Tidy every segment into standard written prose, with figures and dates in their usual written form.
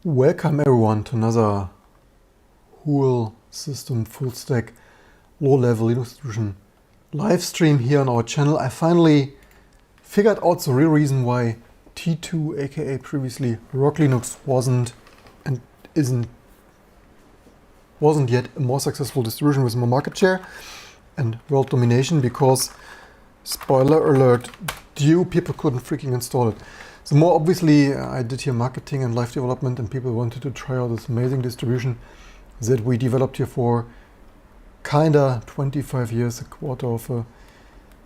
Welcome everyone to another whole system full stack low level Linux distribution live stream here on our channel. I finally figured out the real reason why T2, aka previously Rock Linux, wasn't yet a more successful distribution with more market share and world domination, because spoiler alert, people couldn't freaking install it. So more obviously, I did here marketing and live development, and people wanted to try out this amazing distribution that we developed here for kinda 25 years, a quarter of a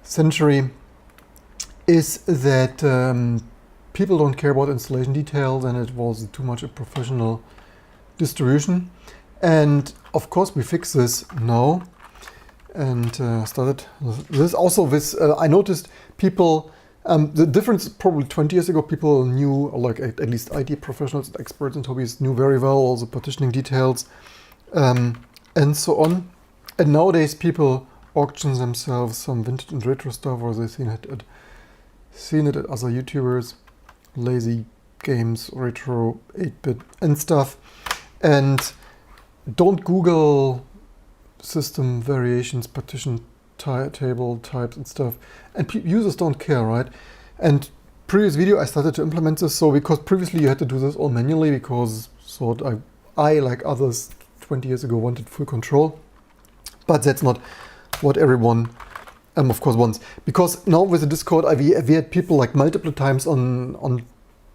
century, is that people don't care about installation details, and it was too much a professional distribution. And of course we fix this now and started this also with, I noticed people, the difference probably 20 years ago, people knew, like at least IT professionals and experts and hobbies knew very well all the partitioning details and so on. And nowadays people auction themselves some vintage and retro stuff, or they've seen it at other YouTubers, lazy games, retro, 8-bit and stuff, and don't Google system variations, partition table types and stuff, and users don't care, right? And previous video I started to implement this, so because previously you had to do this all manually, because thought I like others 20 years ago wanted full control, but that's not what everyone of course wants, because now with the Discord we had people like multiple times on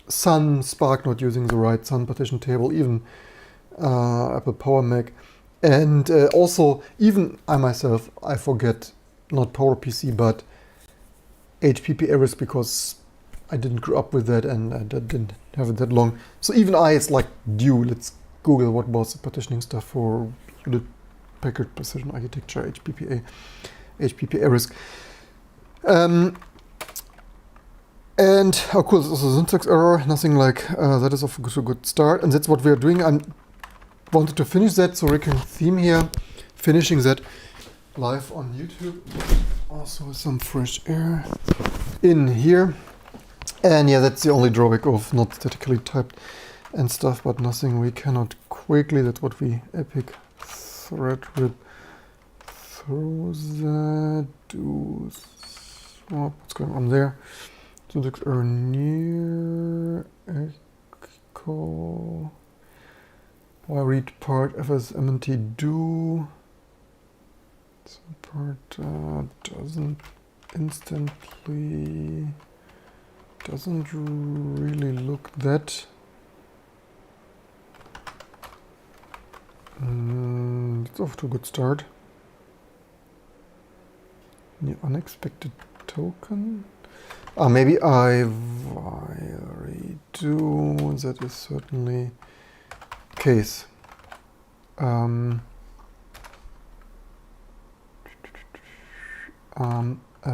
Sun, Spark not using the right Sun partition table, even Apple Power Mac, and also even I myself, I forget not PowerPC but HPP Eris, because I didn't grow up with that and I didn't have it that long. So even it's like due, let's Google what was the partitioning stuff for Hewlett Packard Precision Architecture, HPP Eris. And of course also syntax error, nothing like that is of a good start, and that's what we are doing. I wanted to finish that, so recurring theme here, finishing that live on YouTube, also some fresh air in here. And yeah, that's the only drawback of not statically typed and stuff, but nothing we cannot quickly. That's what we epic thread rip through that, do swap, what's going on there, syntax error near echo, I read part fsmnt do, so part doesn't really look that it's off to a good start. The unexpected token, maybe I redo, that is certainly case.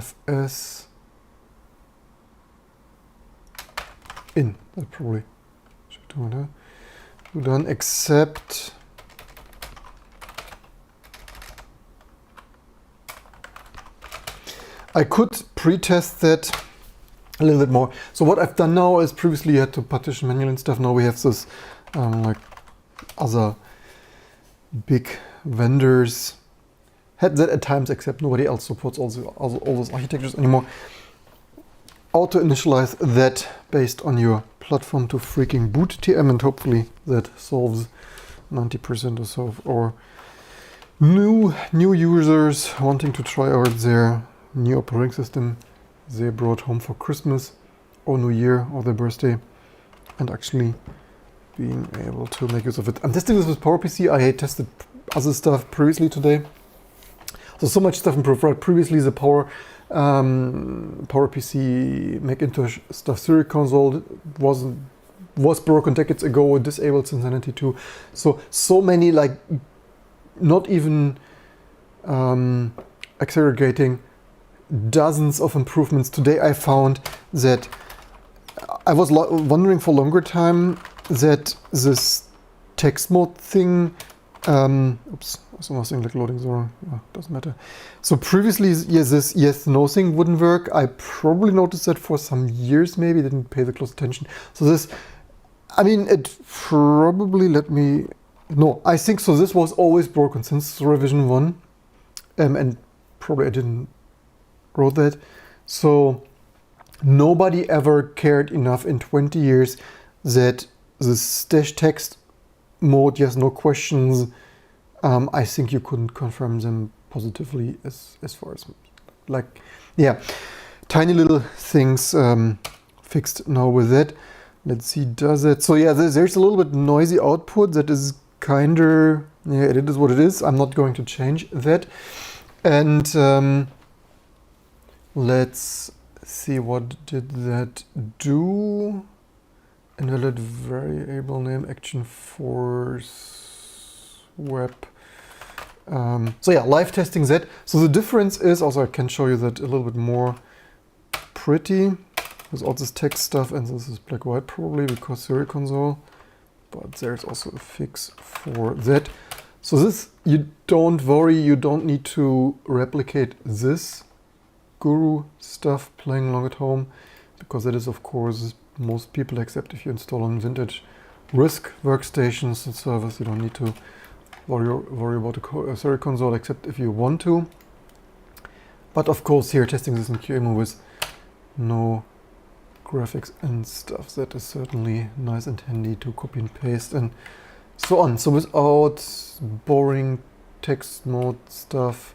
Fs in, that probably should do that. Done, except I could pre-test that a little bit more. So what I've done now is, previously you had to partition manually and stuff. Now we have this like other big vendors had that at times, except nobody else supports all those architectures anymore. Auto initialize that based on your platform to freaking boot TM, and hopefully that solves 90% or so of our new users wanting to try out their new operating system they brought home for Christmas or New Year or their birthday, and actually being able to make use of it. I'm testing this with PowerPC. I tested other stuff previously today. So much stuff improved, right? Previously the PowerPC Macintosh stuff Theory console was broken decades ago, disabled since 92. So many, like, not even aggregating dozens of improvements. Today I found that I was wondering for a longer time that this text mode thing, oops, also nothing like loading zone, doesn't matter. So previously, this yes, no thing wouldn't work. I probably noticed that for some years, maybe didn't pay the close attention. So this I mean, it probably no, I think so. This was always broken since revision 1. And probably I didn't wrote that. So nobody ever cared enough in 20 years that this dash text mode, yes, no questions. I think you couldn't confirm them positively as far as like, yeah, tiny little things fixed now with that. Let's see, does it? So yeah, there's a little bit noisy output that is kinder, yeah, it is what it is. I'm not going to change that. And let's see, what did that do? Invalid variable name action force web. So yeah, live testing that. So the difference is, also I can show you that a little bit more pretty with all this text stuff, and this is black white probably because Serial Console, but there's also a fix for that. So this, you don't worry, you don't need to replicate this Guru stuff playing along at home, because that is of course most people, except if you install on vintage RISC workstations and servers, you don't need to worry about a Serial Console except if you want to. But of course here testing this in QEMU with no graphics and stuff, that is certainly nice and handy to copy and paste and so on. So without boring text mode stuff,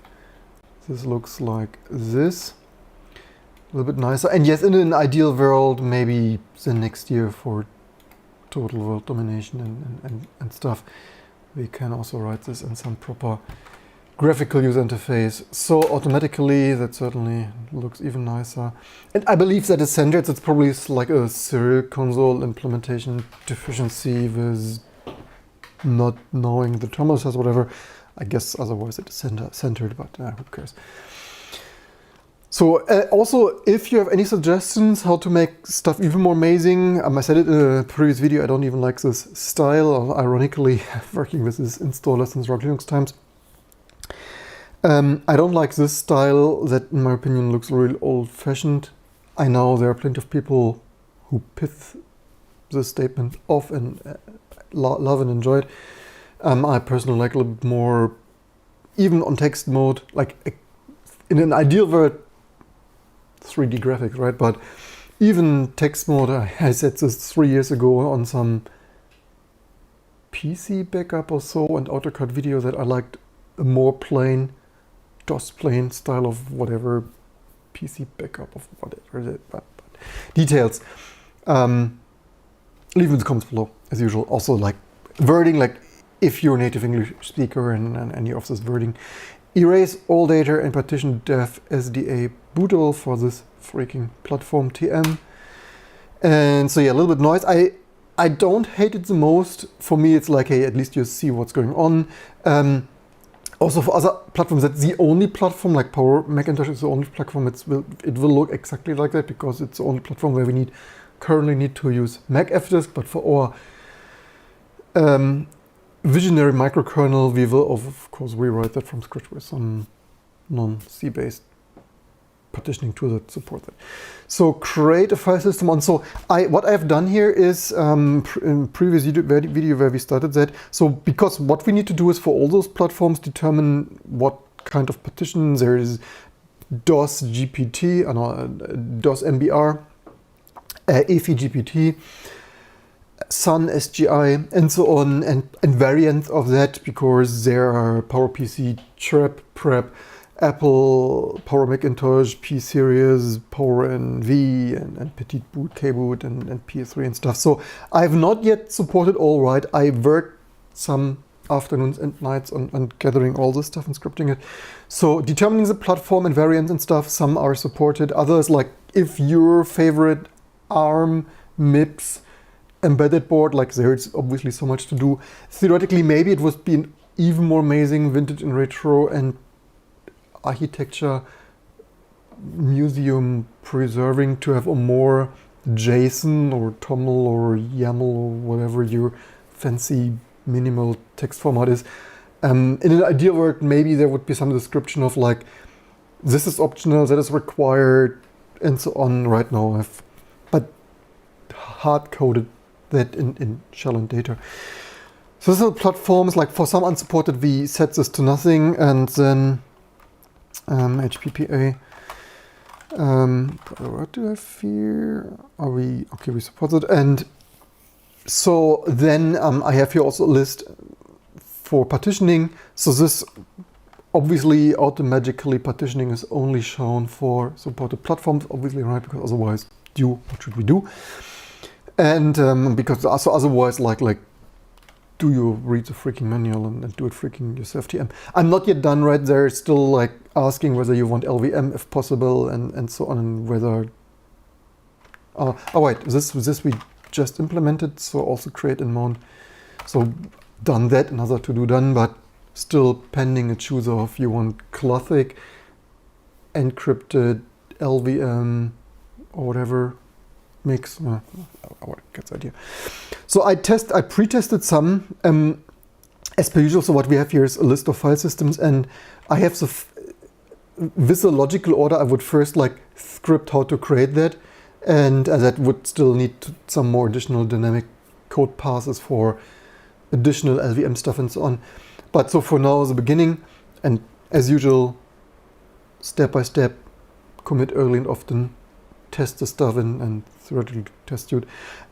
this looks like this. A little bit nicer. And yes, in an ideal world, maybe the next year for total world domination and stuff, we can also write this in some proper graphical user interface. So automatically, that certainly looks even nicer. And I believe that is centered. It's probably like a Serial Console implementation deficiency with not knowing the terminal says whatever. I guess otherwise it is centered, but who cares? So also, if you have any suggestions how to make stuff even more amazing, I said it in a previous video, I don't even like this style, ironically, working with this installer since Rock Linux times. I don't like this style that, in my opinion, looks really old-fashioned. I know there are plenty of people who pith this statement off and love and enjoy it. I personally like a little bit more, even on text mode, like in an ideal world, 3D graphics, right? But even text mode, I said this 3 years ago on some PC backup or so and AutoCAD video, that I liked a more plain, DOS plain style of whatever PC backup of whatever, but details. Leave in the comments below, as usual. Also, like wording, like if you're a native English speaker and any of this wording, erase all data and partition dev SDA bootable for this freaking platform TM. And so yeah, a little bit noise. I don't hate it the most. For me, it's like, hey, at least you see what's going on. Also for other platforms, that's the only platform, like Power Macintosh is the only platform, it will look exactly like that, because it's the only platform where we currently need to use Mac FDisk. But for our visionary microkernel, we will of course rewrite that from scratch with some non-C based partitioning tool that support that. So create a file system on. So what I've done here is in previous video where we started that. So because what we need to do is for all those platforms determine what kind of partition there is. DOS GPT, DOS MBR, EFI GPT, Sun SGI, and so on, and variants of that, because there are PowerPC, Trap, Prep, Apple, Power Macintosh, P-Series, Power NV, and Petit Boot, K-Boot, and PS3 and stuff. So I've not yet supported all right. I worked some afternoons and nights on gathering all this stuff and scripting it. So determining the platform and variants and stuff, some are supported. Others, like if your favorite ARM, MIPS, embedded board, like there's obviously so much to do. Theoretically, maybe it would be an even more amazing vintage and retro and architecture museum preserving to have a more JSON or TOML or YAML or whatever your fancy minimal text format is. In an ideal world, maybe there would be some description of like, this is optional, that is required, and so on. Right now, but hard-coded that in shell and data. So this is platforms, like for some unsupported, we set this to nothing, and then HPPA. What do I have here? Are we okay? We support it, and so then I have here also a list for partitioning. So this obviously automatically partitioning is only shown for supported platforms, obviously, right? Because otherwise, what should we do? And because also otherwise, like. Do you read the freaking manual and do it freaking yourself? TM. I'm not yet done, right? They're still like asking whether you want LVM if possible and so on, and whether. Oh wait, this we just implemented, so also create in mount. So done that, another to do done, but still pending a choose of you want classic, encrypted, LVM, or whatever. Mix, gets the idea. So I pre-tested some, as per usual. So what we have here is a list of file systems, and I have with the logical order, I would first like script how to create that, and that would still need some more additional dynamic code passes for additional LVM stuff and so on. But so for now, the beginning, and as usual, step by step, commit early and often, test the stuff and theoretically test it.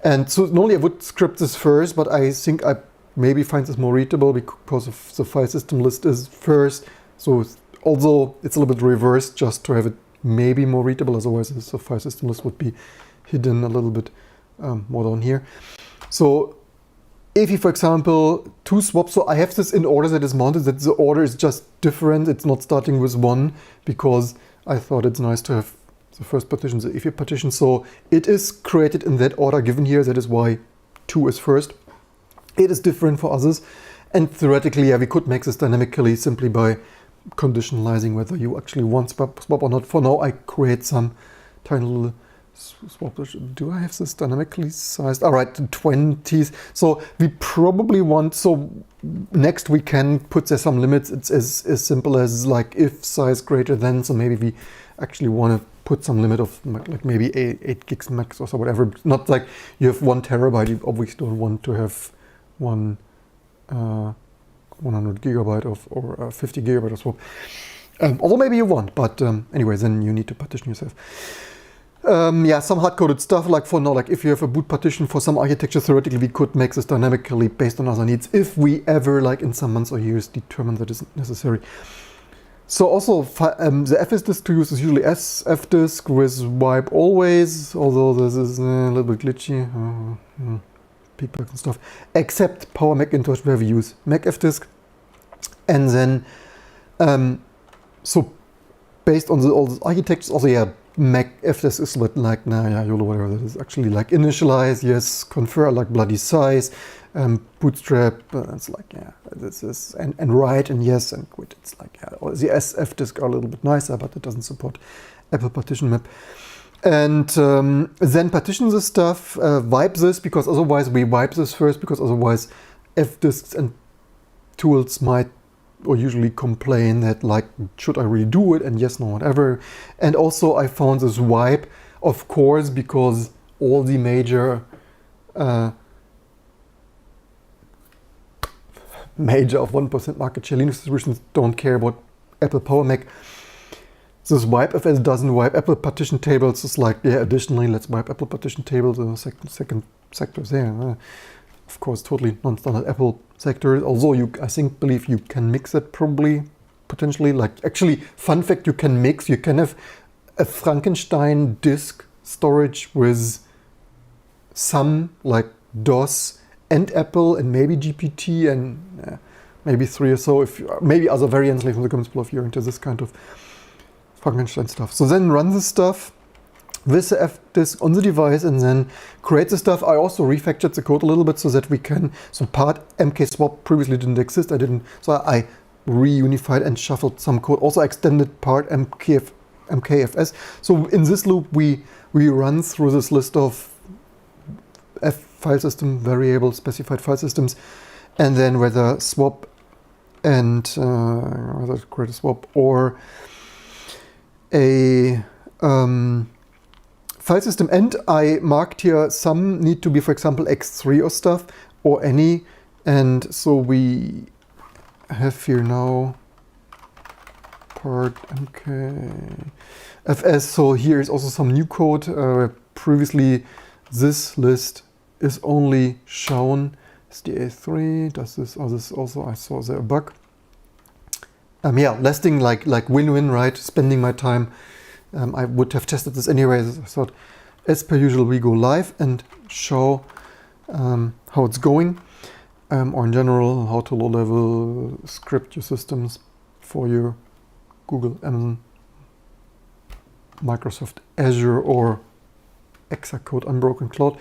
And so normally I would script this first, but I think I maybe find this more readable because of the file system list is first. So although it's a little bit reversed, just to have it maybe more readable, otherwise the file system list would be hidden a little bit more down here. So if you, for example, two swaps, so I have this in order that is mounted, that the order is just different. It's not starting with one, because I thought it's nice to have the first partition, the if partition. So it is created in that order given here. That is why 2 is first. It is different for others. And theoretically, yeah, we could make this dynamically simply by conditionalizing whether you actually want swap or not. For now, I create some tiny little swap. Do I have this dynamically sized? All right, 20s. So we probably want, so next we can put there some limits. It's as simple as like if size greater than, so maybe we actually want to put some limit of like maybe 8 gigs max or so, whatever. Not like you have 1 terabyte, you obviously don't want to have 100 gigabyte or 50 gigabyte of swap. Although maybe you want, but anyway, then you need to partition yourself. Yeah, some hard-coded stuff, like for now, like if you have a boot partition for some architecture, theoretically we could make this dynamically based on other needs if we ever, like in some months or years, determine that is necessary. So also the fsdisk to use is usually sfdisk with wipe always, although this is a little bit glitchy, feedback and stuff, except Power Macintosh where we use macfdisk. And then, so based on all the architectures, also yeah, macfdisk is like, nah, yeah, YOLO, whatever that is, actually like initialize, yes, confer, like bloody size, bootstrap, it's like, yeah, this is, and write, and yes, and quit. It's like, yeah, the sfdisk are a little bit nicer, but it doesn't support Apple partition map. And then partition this stuff, wipe this, because otherwise we wipe this first, because otherwise fdisks and tools might or usually complain that like, should I really do it? And yes, no, whatever. And also I found this wipe, of course, because all the major of 1% market share Linux distributions don't care about Apple Power Mac. This wipefs doesn't wipe Apple partition tables. It's like, yeah, additionally, let's wipe Apple partition tables. The second sector is there. Of course, totally non-standard Apple sector. Although believe you can mix it probably, potentially. Like, actually, fun fact, you can have a Frankenstein disk storage with some like DOS and Apple and maybe GPT and maybe 3 or so, maybe other variants like from the Commons Pool if you're into this kind of Frankenstein stuff. So then run this stuff with the fdisk on the device and then create the stuff. I also refactored the code a little bit so that we can, so part mkswap previously didn't exist. So I reunified and shuffled some code. Also extended part mkfs. So in this loop, we run through this list of file system variable specified file systems, and then whether swap and whether create a swap or a file system, and I marked here some need to be, for example, X3 or stuff, or any, and so we have here now part mkfs. So here is also some new code. Previously this list is only shown SDA3. Does this, or this also, I saw there a bug. Yeah, last thing, like win-win, right? Spending my time. I would have tested this anyways. I thought, as per usual, we go live and show how it's going, or in general, how to low-level script your systems for your Google, Amazon, Microsoft Azure, or Exacode Unbroken Cloud.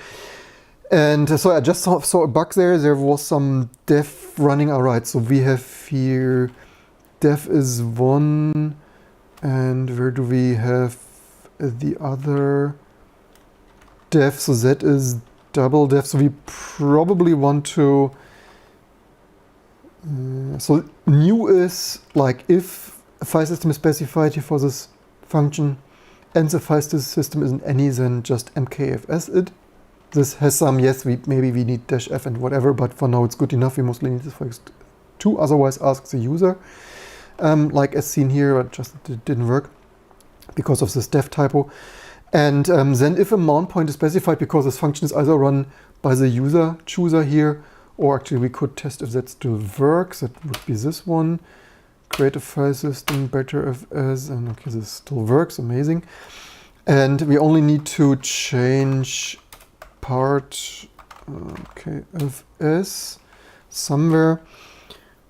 And so I just saw a bug there. There was some dev running. All right, so we have here dev is 1, and where do we have the other dev? So that is double dev. So we probably want to. So new is like if a file system is specified here for this function, and the file system isn't any, then just mkfs it. This has some, yes, maybe we need -f and whatever, but for now it's good enough. We mostly need this for x2, otherwise ask the user. Like as seen here, but just it didn't work because of this dev typo. And then if a mount point is specified, because this function is either run by the user chooser here, or actually we could test if that still works. That would be this one. Create a file system, betterfs, and okay, this still works, amazing. And we only need to change part, okay, fs somewhere.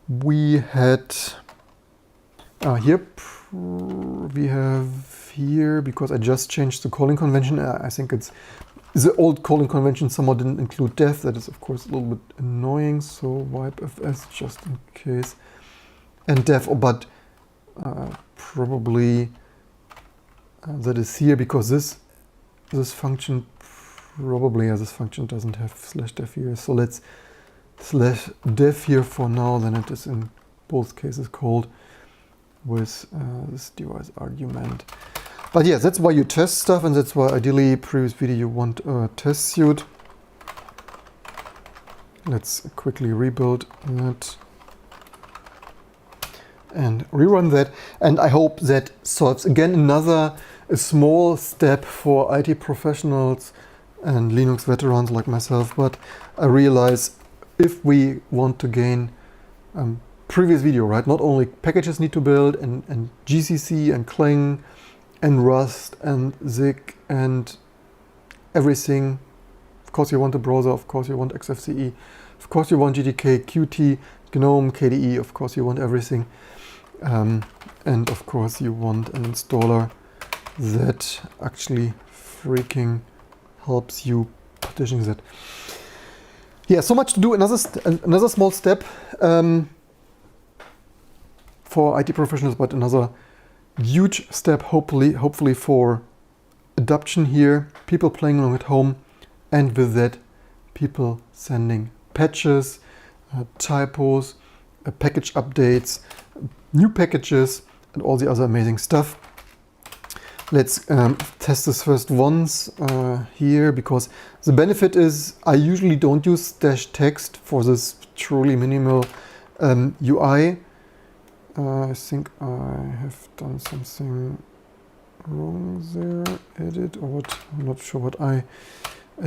We had here we have here, because I just changed the calling convention. I think it's the old calling convention somehow didn't include dev. That is of course a little bit annoying. So wipe fs just in case, and dev, but probably that is here because this function probably, this function doesn't have /dev here. So let's /dev here for now. Then it is in both cases called with this device argument. But yeah, that's why you test stuff, and that's why ideally previous video you want a test suite. Let's quickly rebuild that and rerun that, and I hope that solves again a small step for IT professionals and Linux veterans like myself. But I realize if we want to gain previous video, right? Not only packages need to build, and GCC and Clang and Rust and Zig and everything. Of course you want a browser, of course you want XFCE, of course you want GTK, Qt, GNOME, KDE, of course you want everything. And of course you want an installer that actually freaking helps you partitioning that. Yeah, so much to do. Another small step for IT professionals, but another huge step hopefully for adoption here. People playing along at home, and with that, people sending patches, typos, package updates, new packages, and all the other amazing stuff. Let's test this first once here, because the benefit is I usually don't use -text for this truly minimal UI. I think I have done something wrong there, edit or what, I'm not sure what I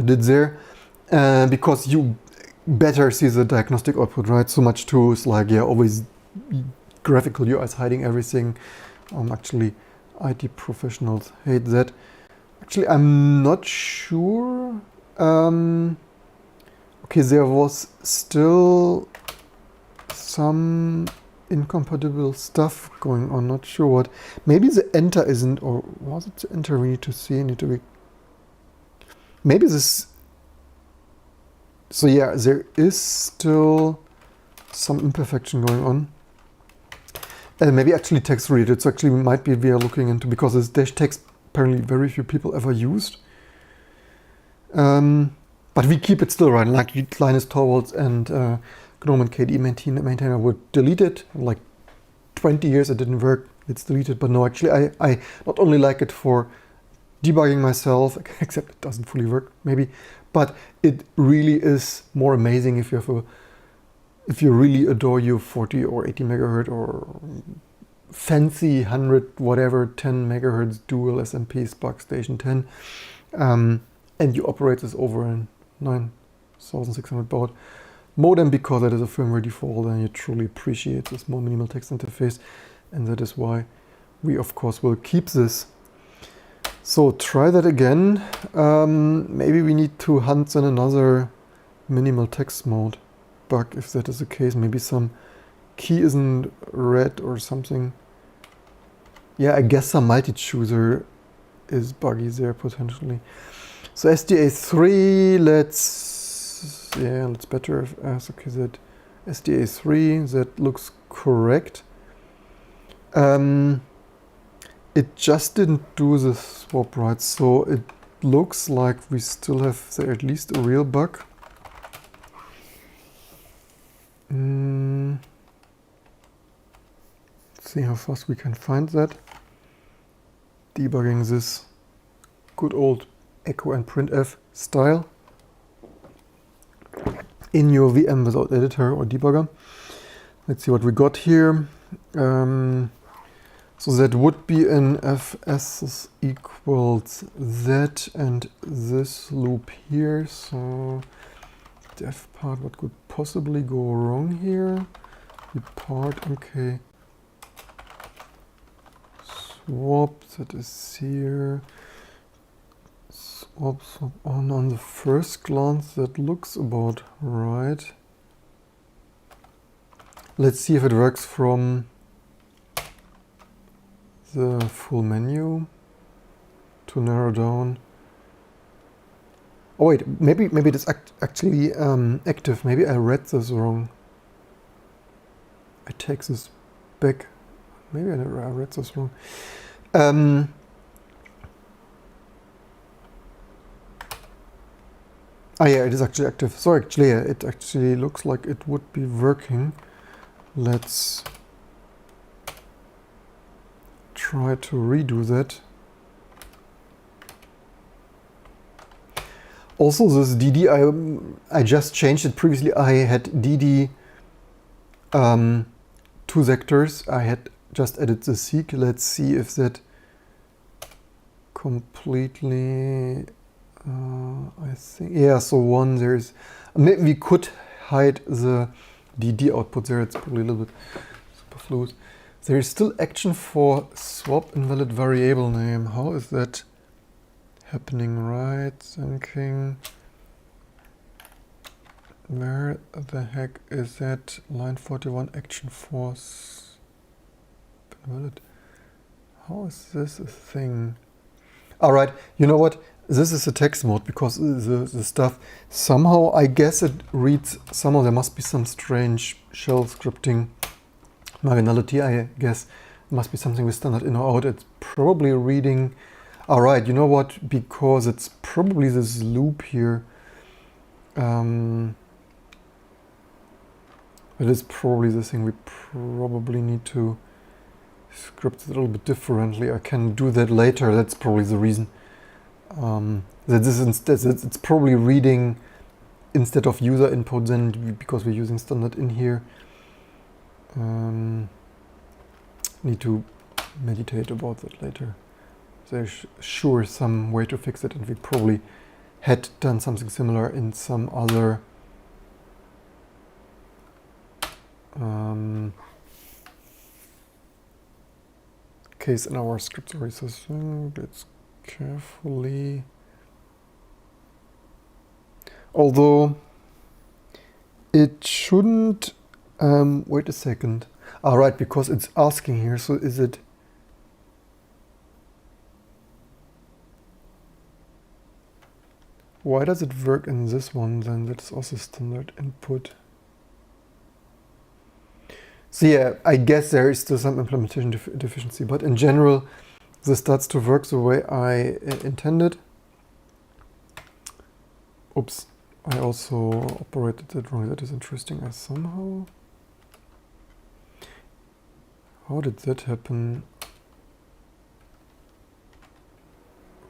did there, because you better see the diagnostic output, right? So much tools like, yeah, always graphical UI is hiding everything. Actually, IT professionals hate that. Actually, I'm not sure. Okay, there was still some incompatible stuff going on, not sure what. Maybe the enter isn't, or was it the enter we need to see? Maybe this. So yeah, there is still some imperfection going on. And maybe actually text related. So actually might be we are looking into, because this -text apparently very few people ever used. But we keep it still running, like Linus Torvalds and GNOME and KDE maintainer would delete it. Like 20 years it didn't work, it's deleted. But no, actually I not only like it for debugging myself, except it doesn't fully work, maybe. But it really is more amazing if you have if you really adore your 40 or 80 megahertz or fancy 100 whatever 10 megahertz dual SMP SPARC Station 10, and you operate this over a 9600 baud modem because that is a firmware default, and you truly appreciate this more minimal text interface, and that is why we of course will keep this. So try that again. Maybe we need to hunt in another minimal text mode bug if that is the case. Maybe some key isn't read or something. Yeah, I guess some multi-chooser is buggy there potentially. So SDA3, let's better if as okay, that SDA3, that looks correct. It just didn't do the swap right, so it looks like we still have there at least a real bug. Let's see how fast we can find that. Debugging this good old echo and printf style in your VM without editor or debugger. Let's see what we got here. So that would be an fs equals that and this loop here. So def part, what could possibly go wrong here? The part, okay. Swap, that is here. Swap on the first glance, that looks about right. Let's see if it works from the full menu to narrow down. Oh wait, maybe it is actually active. Maybe I read this wrong. I take this back. Maybe I read this wrong. Yeah, it is actually active. So actually, yeah, it actually looks like it would be working. Let's try to redo that. Also, this DD, I just changed it. Previously, I had DD 2 sectors. I had just added the seek. Let's see if that completely, I think, yeah, so one, there's, maybe we could hide the DD output there. It's probably a little bit superfluous. There is still action for swap invalid variable name. How is that happening? Right, thinking. Where the heck is that? Line 41 action for invalid. How is this a thing? Alright, you know what? This is a text mode because the stuff, somehow I guess it reads, somehow there must be some strange shell scripting marginality, I guess. It must be something with standard in or out. It's probably reading. Alright, you know what? Because it's probably this loop here. It is probably the thing we probably need to script it a little bit differently. I can do that later. That's probably the reason. That this instead, it's probably reading instead of user input then, because we're using standard in here. Need to meditate about that later. There's sure some way to fix it, and we probably had done something similar in some other case in our script processing. Let's carefully. Although it shouldn't. Wait a second. Alright, because it's asking here, so is it. Why does it work in this one then? That's also standard input. So yeah, I guess there is still some implementation deficiency, but in general, this starts to work the way I intended. Oops, I also operated that wrong. That is interesting. I somehow. How did that happen?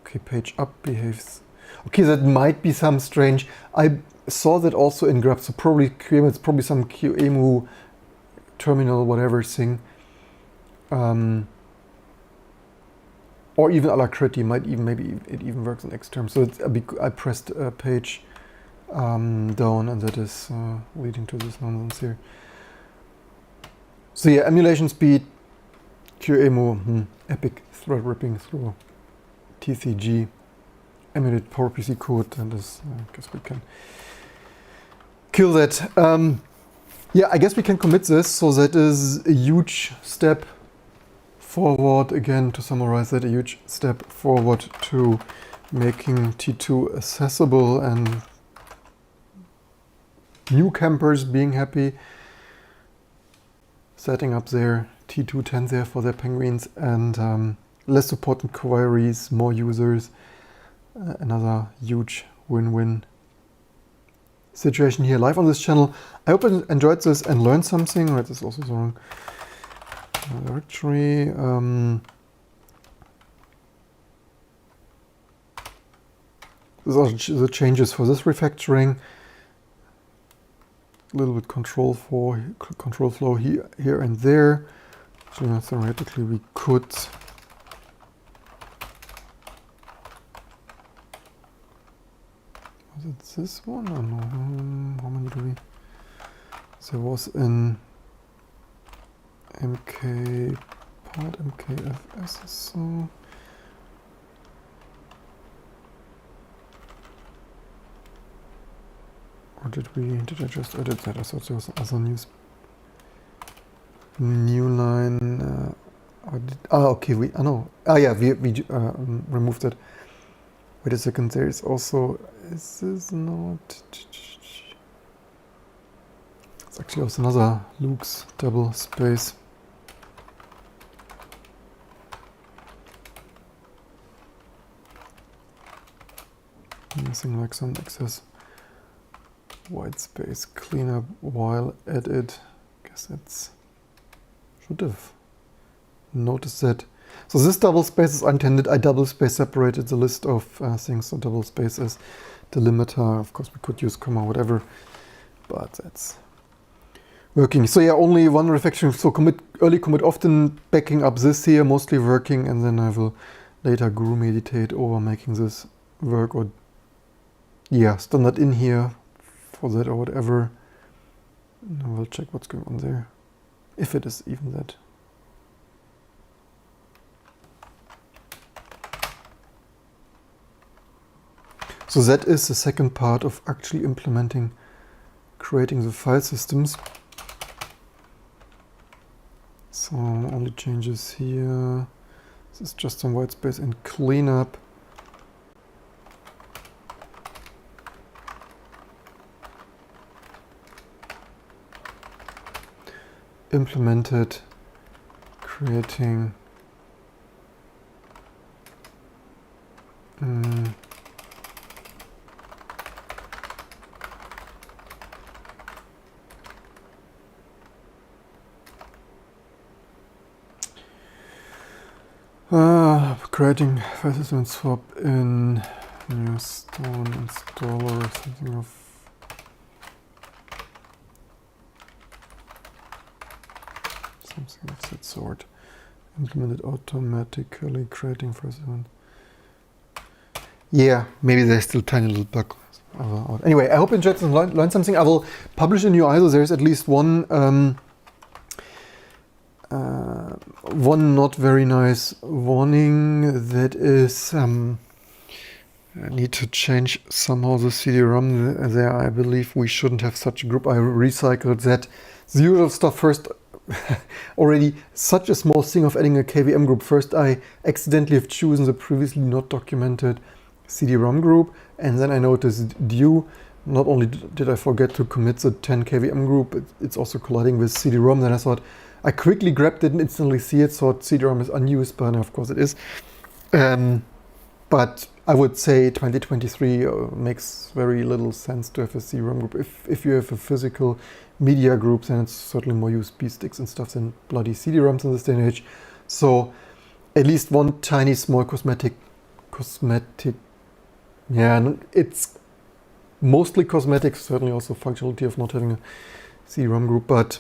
Okay, page up behaves. Okay, that might be some strange. I saw that also in grep, so probably QEMU, it's probably some QEMU terminal, whatever thing. Or even Alacrity might even, maybe it even works in Xterm. So it's I pressed page down, and that is leading to this nonsense here. So yeah, emulation speed, QEMU, epic thread ripping through TCG, emulate PowerPC code, and this, I guess we can kill that. Yeah, I guess we can commit this, so that is a huge step forward. Again, to summarize that, a huge step forward to making T2 accessible and new campers being happy, setting up their T2 10 there for their penguins, and less support and queries, more users, another huge win-win situation here live on this channel. I hope you enjoyed this and learned something. Right, this is also the wrong directory. These are the changes for this refactoring. A little bit control flow here and there. So theoretically we could was it this one or no? How many do we? There was an MK part MKFS, so or did I just edit that? I thought there was other new line. Okay, we removed it. Wait a second, there is also, is this not? It's actually also another Luke's double space. Missing like some excess white space cleanup while edit. Guess it's should have noticed that. So this double space is intended. I double space separated the list of things. So double space is delimiter. Of course, we could use comma, whatever, but that's working. So yeah, only one refactoring. So early commit, often backing up this here, mostly working, and then I will later guru meditate over making this work, or yeah, standard in here for that or whatever. And we'll check what's going on there, if it is even that. So that is the second part of actually implementing, creating the file systems. So only changes here. This is just some white space and cleanup. Implemented, creating creating file system swap in new stone installer or something of that sort. Implemented automatically, creating file system. Yeah, maybe there's still tiny little bug. Anyway, I hope you enjoyed and learned something. I will publish a new ISO. There's at least one not very nice warning, that is I need to change somehow the CD-ROM there. I believe we shouldn't have such a group. I recycled that. The usual stuff first. Already such a small thing of adding a KVM group. First I accidentally have chosen the previously not documented CD-ROM group, and then I noticed due, not only did I forget to commit the 10 KVM group, it's also colliding with CD-ROM. Then I thought, I quickly grabbed it and instantly see it, thought CD-ROM is unused, but of course it is. But I would say 2023 makes very little sense to have a CD-ROM group. If you have a physical media group, then it's certainly more USB sticks and stuff than bloody CD-ROMs in this day and age. So at least one tiny small cosmetic cosmetic. Yeah, it's mostly cosmetics, certainly also functionality of not having a CD-ROM group, but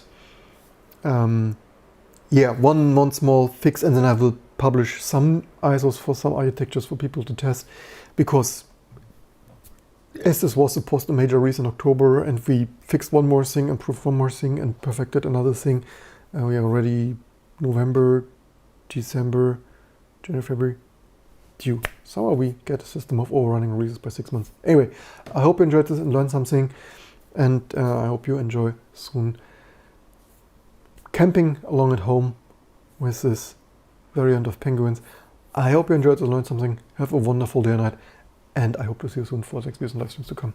yeah, one small fix, and then I will publish some ISOs for some architectures for people to test, because as this was supposed to major release in October, and we fixed one more thing, improved one more thing, and perfected another thing, we are already November, December, January, February, due. So we get a system of overrunning releases by 6 months. Anyway, I hope you enjoyed this and learned something, and I hope you enjoy soon camping along at home with this variant of Penguins. I hope you enjoyed and learned something. Have a wonderful day and night, and I hope to see you soon for the next videos and live streams to come.